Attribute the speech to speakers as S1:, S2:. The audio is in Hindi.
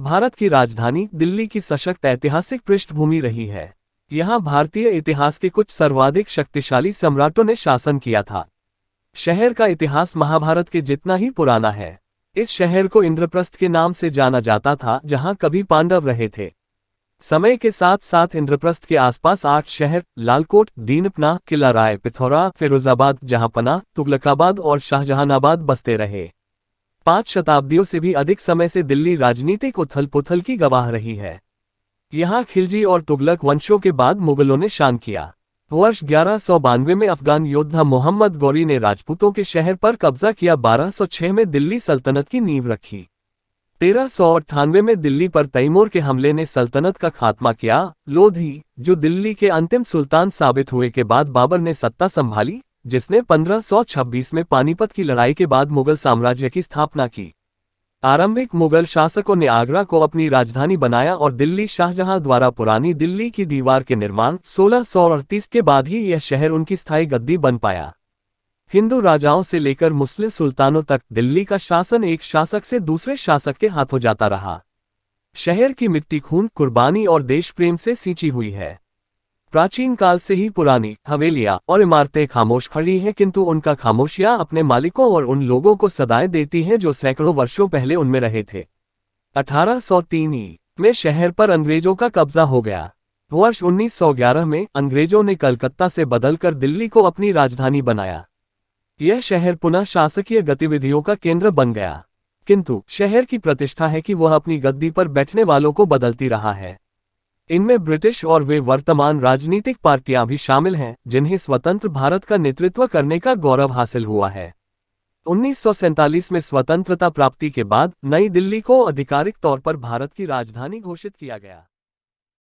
S1: भारत की राजधानी दिल्ली की सशक्त ऐतिहासिक पृष्ठभूमि रही है। यहाँ भारतीय इतिहास के कुछ सर्वाधिक शक्तिशाली सम्राटों ने शासन किया था। शहर का इतिहास महाभारत के जितना ही पुराना है। इस शहर को इंद्रप्रस्थ के नाम से जाना जाता था, जहाँ कभी पांडव रहे थे। समय के साथ साथ इंद्रप्रस्थ के आसपास 8 शहर लालकोट, दीनपना, किला राय पिथौरा, फिरोजाबाद, जहांपना, तुगलकाबाद और शाहजहानाबाद बसते रहे। 5 शताब्दियों से भी अधिक समय से दिल्ली राजनीतिक उथल पुथल की गवाह रही है। यहाँ खिलजी और तुगलक वंशों के बाद मुगलों ने शान किया। वर्ष 1192 में अफगान योद्धा मोहम्मद गौरी ने राजपूतों के शहर पर कब्जा किया। 1206 में दिल्ली सल्तनत की नींव रखी। 1398 में दिल्ली पर तैमूर के हमले ने सल्तनत का खात्मा किया। लोधी, जो दिल्ली के अंतिम सुल्तान साबित हुए के बाद बाबर ने सत्ता संभाली, जिसने 1526 में पानीपत की लड़ाई के बाद मुगल साम्राज्य की स्थापना की। आरंभिक मुगल शासकों ने आगरा को अपनी राजधानी बनाया और दिल्ली शाहजहां द्वारा पुरानी दिल्ली की दीवार के निर्माण 1638 के बाद ही यह शहर उनकी स्थायी गद्दी बन पाया। हिंदू राजाओं से लेकर मुस्लिम सुल्तानों तक दिल्ली का शासन एक शासक से दूसरे शासक के हाथों जाता रहा। शहर की मिट्टी खून, कुर्बानी और देश प्रेम से सींची हुई है। प्राचीन काल से ही पुरानी हवेलियां और इमारतें खामोश खड़ी हैं, किंतु उनका खामोशियां अपने मालिकों और उन लोगों को सदाएं देती हैं जो सैकड़ों वर्षों पहले उनमें रहे थे। 1803 में शहर पर अंग्रेजों का कब्जा हो गया। वर्ष 1911 में अंग्रेजों ने कलकत्ता से बदलकर दिल्ली को अपनी राजधानी बनाया। यह शहर पुनः शासकीय गतिविधियों का केंद्र बन गया, किंतु शहर की प्रतिष्ठा है कि वह अपनी गद्दी पर बैठने वालों को बदलती रहा है। इनमें ब्रिटिश और वे वर्तमान राजनीतिक पार्टियां भी शामिल हैं, जिन्हें स्वतंत्र भारत का नेतृत्व करने का गौरव हासिल हुआ है। 1947 में स्वतंत्रता प्राप्ति के बाद नई दिल्ली को आधिकारिक तौर पर भारत की राजधानी घोषित किया गया।